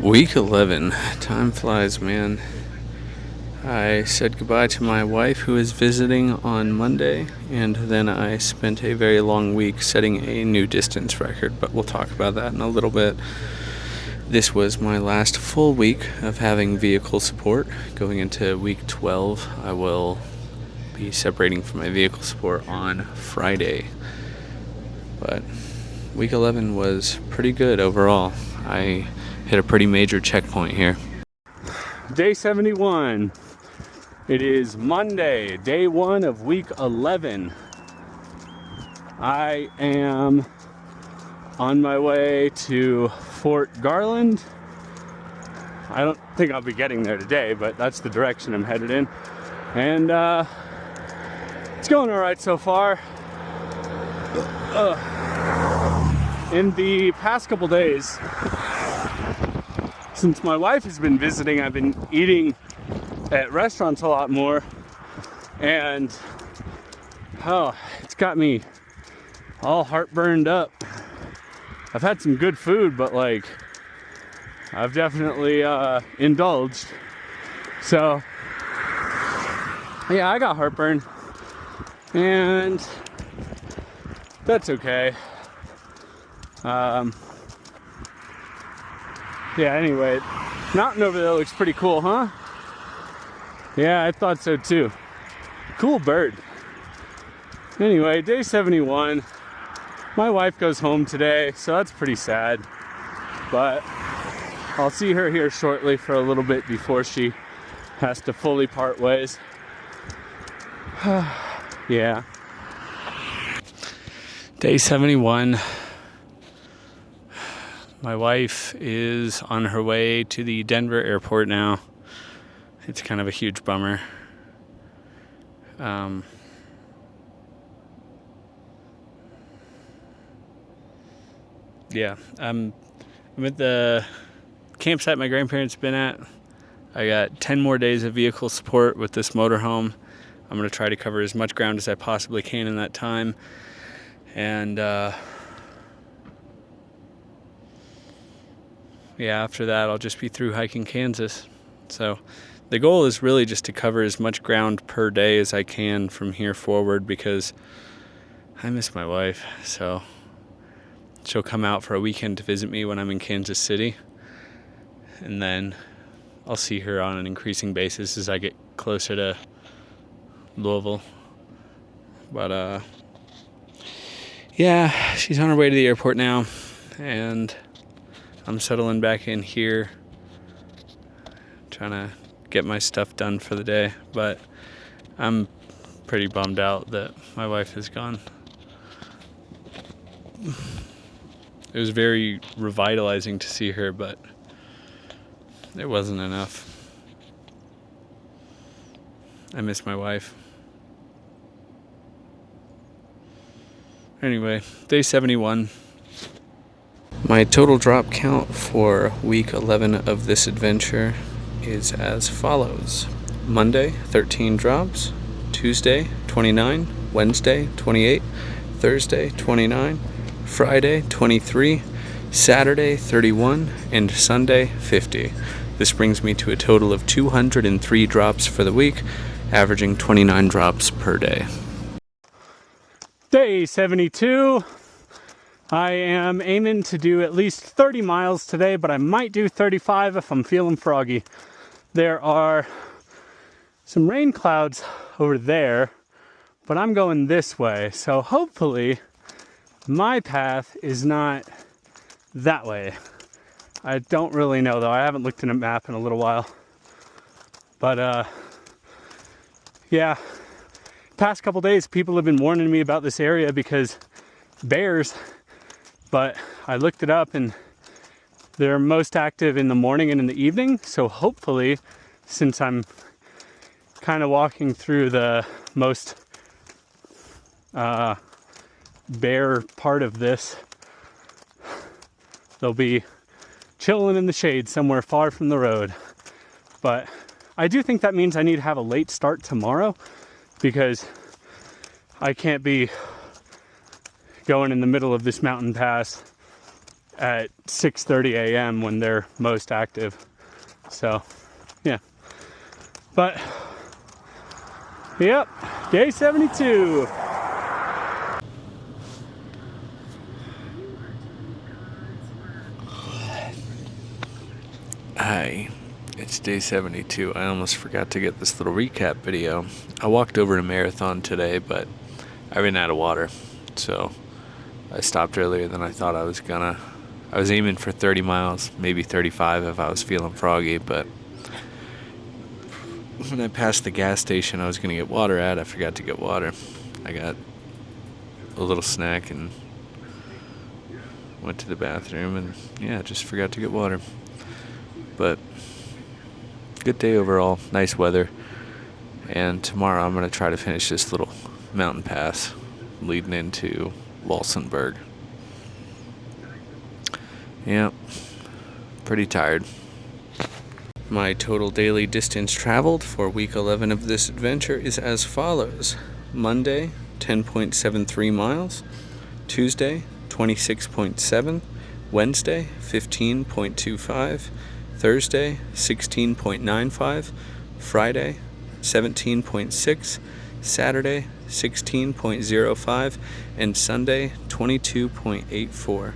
Week 11. Time flies, man. I said goodbye to my wife who is visiting on Monday, and then I spent a very long week setting a new distance record, but we'll talk about that in a little bit. This was my last full week of having vehicle support. Going into week 12, I will be separating from my vehicle support on Friday. But week 11 was pretty good overall. I hit a pretty major checkpoint here. Day 71. It is Monday, day 1 of week 11. I am on my way to Fort Garland. I don't think I'll be getting there today, but that's the direction I'm headed in. And it's going all right so far. In the past couple days, since my wife has been visiting, I've been eating at restaurants a lot more, and it's got me all heartburned up. I've had some good food, but I've definitely indulged. So yeah, I got heartburn, and that's okay. Yeah, anyway, mountain over there looks pretty cool, huh? Yeah, I thought so too. Cool bird. Anyway, day 71. My wife goes home today, so that's pretty sad. But I'll see her here shortly for a little bit before she has to fully part ways. Yeah. Day 71. My wife is on her way to the Denver airport now. It's kind of a huge bummer. Yeah, I'm at the campsite my grandparents have been at. I got 10 more days of vehicle support with this motorhome. I'm going to try to cover as much ground as I possibly can in that time. And yeah, after that, I'll just be through hiking Kansas. So the goal is really just to cover as much ground per day as I can from here forward, because I miss my wife. So she'll come out for a weekend to visit me when I'm in Kansas City. And then I'll see her on an increasing basis as I get closer to Louisville. But yeah, she's on her way to the airport now. And I'm settling back in here, trying to get my stuff done for the day, but I'm pretty bummed out that my wife is gone. It was very revitalizing to see her, but it wasn't enough. I miss my wife. Anyway, day 71. My total drop count for week 11 of this adventure is as follows. Monday, 13 drops. Tuesday, 29. Wednesday, 28. Thursday, 29. Friday, 23. Saturday, 31. And Sunday, 50. This brings me to a total of 203 drops for the week, averaging 29 drops per day. Day 72. I am aiming to do at least 30 miles today, but I might do 35 if I'm feeling froggy. There are some rain clouds over there, but I'm going this way, so hopefully my path is not that way. I don't really know though. I haven't looked at a map in a little while. But yeah, past couple days people have been warning me about this area because bears. But I looked it up and they're most active in the morning and in the evening. So hopefully, since I'm kind of walking through the most bare part of this, they'll be chilling in the shade somewhere far from the road. But I do think that means I need to have a late start tomorrow, because I can't be going in the middle of this mountain pass at 6:30 a.m. when they're most active. So, yeah. But, yep, day 72. Hi, it's day 72. I almost forgot to get this little recap video. I walked over to Marathon today, but I ran out of water, so I stopped earlier than I thought I was gonna. I was aiming for 30 miles, maybe 35 if I was feeling froggy, but when I passed the gas station I was gonna get water at, I forgot to get water. I got a little snack and went to the bathroom and yeah, just forgot to get water. But good day overall, nice weather, and tomorrow I'm going to try to finish this little mountain pass leading into Walsenburg. Yep, pretty tired. My total daily distance traveled for week 11 of this adventure is as follows. Monday, 10.73 miles. Tuesday, 26.7. Wednesday, 15.25. Thursday, 16.95, Friday, 17.6, Saturday, 16.05, and Sunday, 22.84.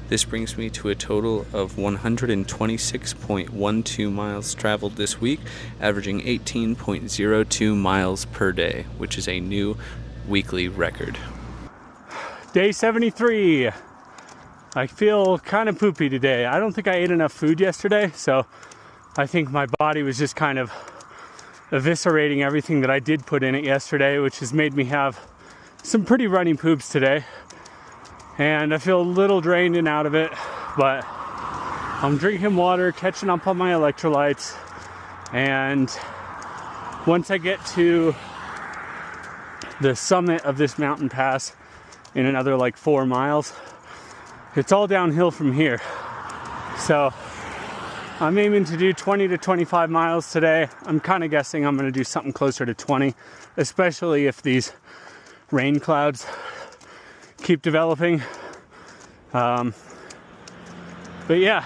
This brings me to a total of 126.12 miles traveled this week, averaging 18.02 miles per day, which is a new weekly record. Day 73. I feel kind of poopy today. I don't think I ate enough food yesterday, so I think my body was just kind of eviscerating everything that I did put in it yesterday, which has made me have some pretty runny poops today. And I feel a little drained and out of it, but I'm drinking water, catching up on my electrolytes, and once I get to the summit of this mountain pass in another like 4 miles, it's all downhill from here. So I'm aiming to do 20 to 25 miles today. I'm kind of guessing I'm going to do something closer to 20, especially if these rain clouds keep developing. But yeah,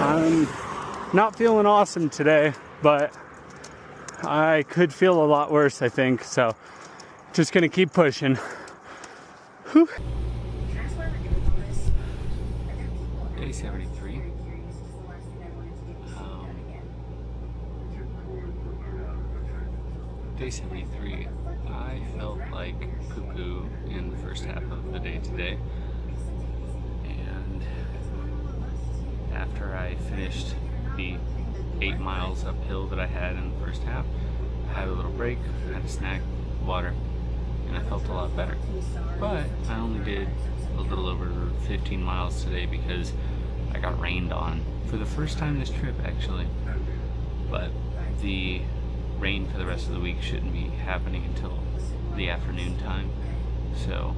I'm not feeling awesome today, but I could feel a lot worse, I think. So just going to keep pushing. Whew. Day 73. Day 73. I felt like poo-poo in the first half of the day today. And after I finished the 8 miles uphill that I had in the first half, I had a little break, had a snack, water, and I felt a lot better. But I only did a little over 15 miles today because I got rained on for the first time this trip, actually. But the rain for the rest of the week shouldn't be happening until the afternoon time, so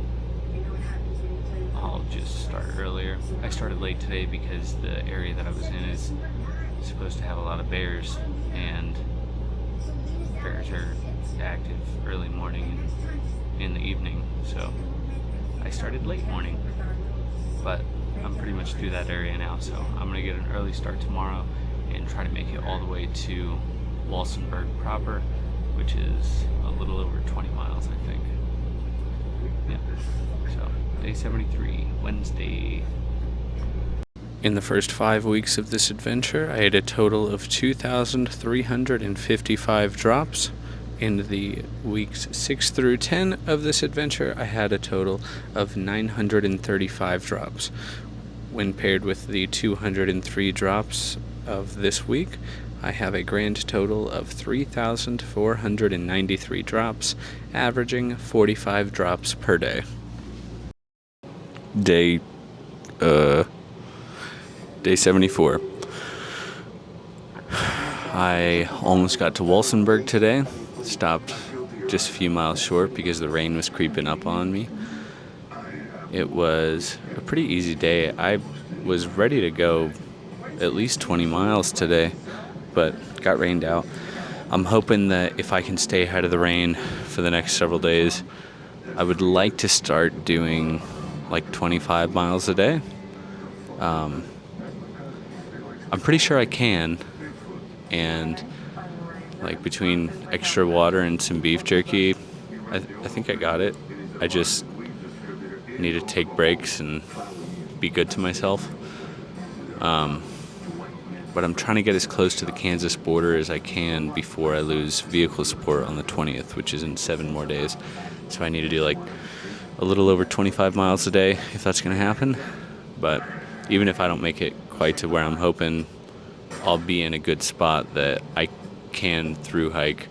I'll just start earlier. I started late today because the area that I was in is supposed to have a lot of bears, and bears are active early morning and in the evening, so I started late morning, but I'm pretty much through that area now, so I'm gonna get an early start tomorrow and try to make it all the way to Walsenburg proper, which is a little over 20 miles, I think. Yeah, so day 73, Wednesday. In the first 5 weeks of this adventure, I had a total of 2,355 drops. In the weeks 6 through 10 of this adventure, I had a total of 935 drops. When paired with the 203 drops of this week, I have a grand total of 3,493 drops, averaging 45 drops per day. Day 74. I almost got to Walsenburg today. Stopped just a few miles short because the rain was creeping up on me. It was a pretty easy day. I was ready to go at least 20 miles today, but got rained out. I'm hoping that if I can stay ahead of the rain for the next several days, I would like to start doing like 25 miles a day. I'm pretty sure I can, and like between extra water and some beef jerky, I think I got it. I just need to take breaks and be good to myself. But I'm trying to get as close to the Kansas border as I can before I lose vehicle support on the 20th, which is in 7 more days. So I need to do like a little over 25 miles a day if that's going to happen. But even if I don't make it quite to where I'm hoping, I'll be in a good spot that I can through hike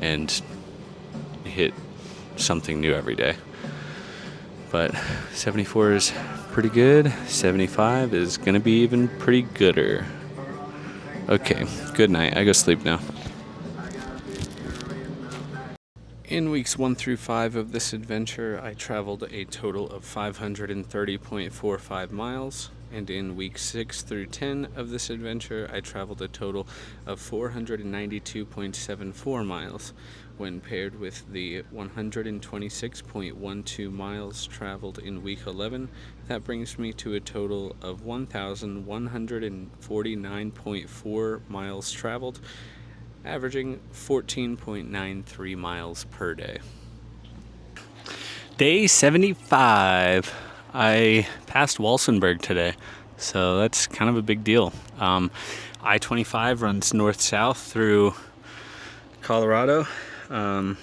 and hit something new every day. But 74 is pretty good. 75 is going to be even pretty gooder. Okay, good night. I go sleep now. In weeks 1 through 5 of this adventure, I traveled a total of 530.45 miles. And in weeks 6 through 10 of this adventure, I traveled a total of 492.74 miles. When paired with the 126.12 miles traveled in week 11, that brings me to a total of 1,149.4 miles traveled, averaging 14.93 miles per day. Day 75. I passed Walsenburg today, so that's kind of a big deal. I-25 runs north-south through Colorado, and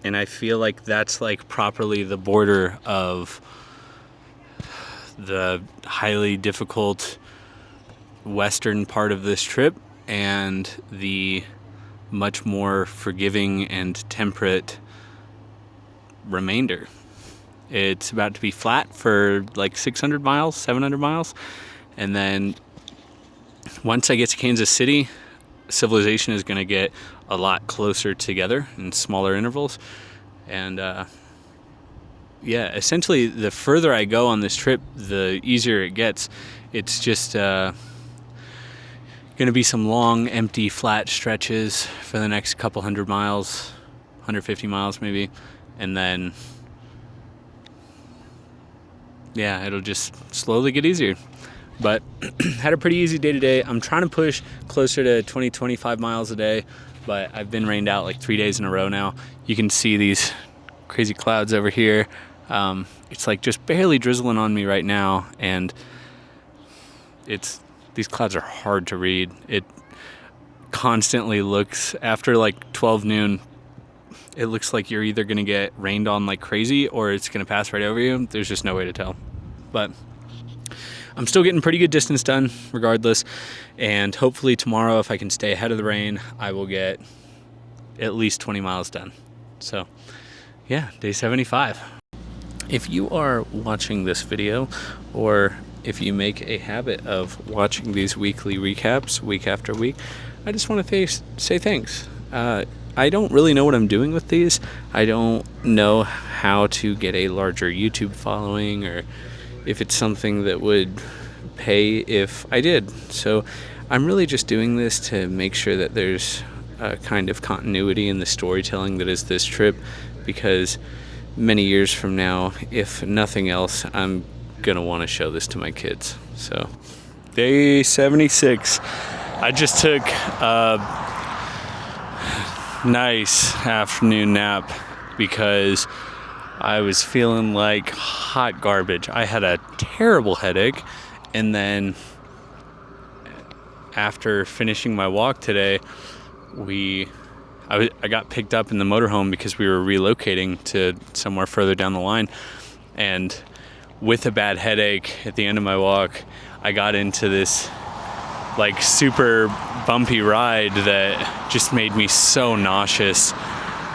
I feel like that's like properly the border of the highly difficult western part of this trip and the much more forgiving and temperate remainder. It's about to be flat for like 600 miles, 700 miles. And then once I get to Kansas City, civilization is going to get a lot closer together in smaller intervals. And essentially the further I go on this trip, the easier it gets. It's just going to be some long, empty, flat stretches for the next couple hundred miles, 150 miles maybe. And then it'll just slowly get easier. But had a pretty easy day today. I'm trying to push closer to 20-25 miles a day, but I've been rained out like 3 days in a row now. You can see these crazy clouds over here. It's like just barely drizzling on me right now, and these clouds are hard to read. It constantly looks, after like 12 noon, it looks like you're either going to get rained on like crazy or it's going to pass right over you. There's just no way to tell. But I'm still getting pretty good distance done regardless. And hopefully tomorrow, if I can stay ahead of the rain, I will get at least 20 miles done. So yeah, day 75. If you are watching this video, or if you make a habit of watching these weekly recaps week after week, I just want to say thanks. I don't really know what I'm doing with these. I don't know how to get a larger YouTube following, or if it's something that would pay if I did. So I'm really just doing this to make sure that there's a kind of continuity in the storytelling that is this trip, because many years from now, if nothing else, I'm gonna want to show this to my kids. So day 76. I just took a nice afternoon nap because I was feeling like hot garbage. I had a terrible headache, and then after finishing my walk today, I got picked up in the motorhome because we were relocating to somewhere further down the line, and with a bad headache at the end of my walk, I got into this like super bumpy ride that just made me so nauseous,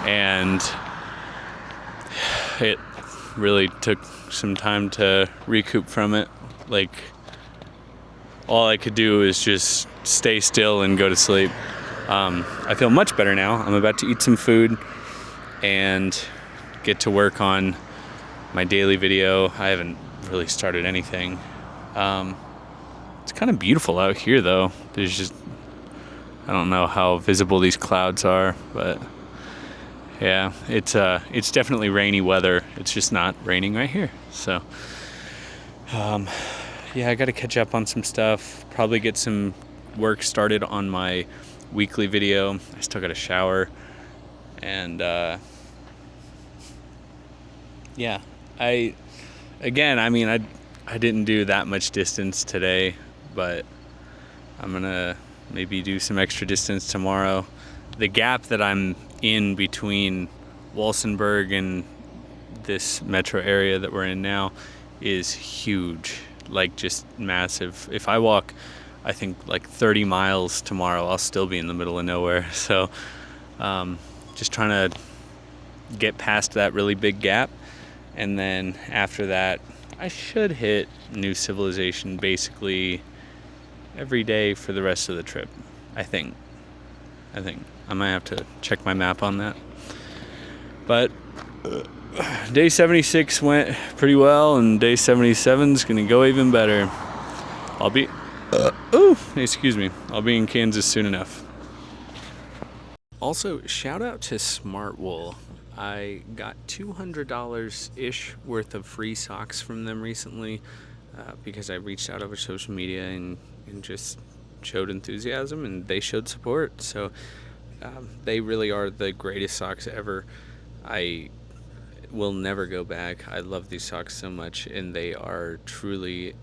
and it really took some time to recoup from it. Like, all I could do is just stay still and go to sleep. I feel much better now. I'm about to eat some food and get to work on my daily video. I haven't really started anything. It's kind of beautiful out here though. There's just, I don't know how visible these clouds are, but yeah, it's definitely rainy weather. It's just not raining right here. So yeah, I got to catch up on some stuff. Probably get some work started on my weekly video. I still got to shower. And yeah, I didn't do that much distance today, but I'm gonna maybe do some extra distance tomorrow. The gap that I'm in between Walsenburg and this metro area that we're in now is huge, like just massive. If I walk, I think like 30 miles tomorrow, I'll still be in the middle of nowhere. So just trying to get past that really big gap, and then after that I should hit New Civilization basically every day for the rest of the trip. I think I might have to check my map on that. But day 76 went pretty well, and day 77 is gonna go even better. I'll be I'll be in Kansas soon enough. Also, shout out to Smartwool. I got $200-ish worth of free socks from them recently because I reached out over social media and just showed enthusiasm, and they showed support. So they really are the greatest socks ever. I will never go back. I love these socks so much, and they are truly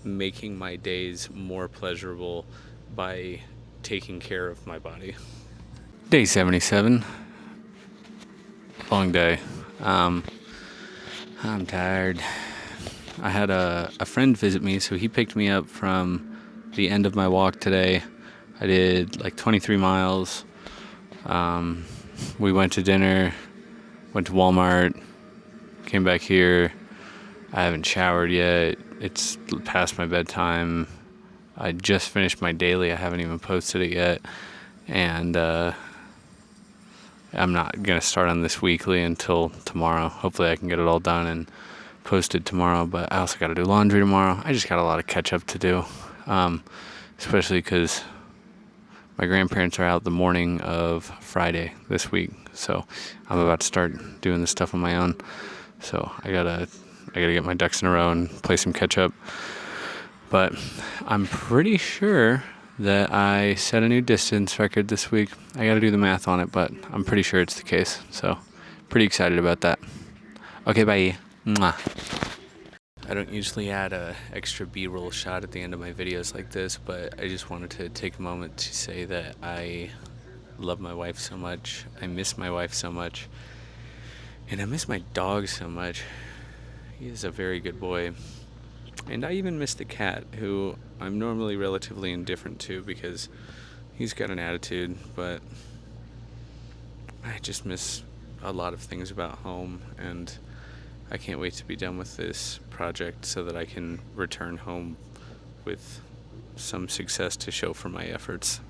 making my days more pleasurable by taking care of my body. Day 77. Long day. I'm tired. I had a friend visit me, so he picked me up from the end of my walk today. I did like 23 miles. We went to dinner, went to Walmart, came back here. I haven't showered yet. It's past my bedtime. I just finished my daily. I haven't even posted it yet. And I'm not going to start on this weekly until tomorrow. Hopefully I can get it all done and posted tomorrow, but I also got to do laundry tomorrow. I just got a lot of catch up to do, especially because my grandparents are out the morning of Friday this week, so I'm about to start doing this stuff on my own. So I gotta get my ducks in a row and play some catch up. But I'm pretty sure that I set a new distance record this week. I gotta do the math on it, but I'm pretty sure it's the case. So pretty excited about that. Okay, bye. Mwah. I don't usually add a extra B-roll shot at the end of my videos like this, but I just wanted to take a moment to say that I love my wife so much. I miss my wife so much. And I miss my dog so much. He is a very good boy. And I even miss the cat, who I'm normally relatively indifferent to because he's got an attitude, but I just miss a lot of things about home, and I can't wait to be done with this project so that I can return home with some success to show for my efforts.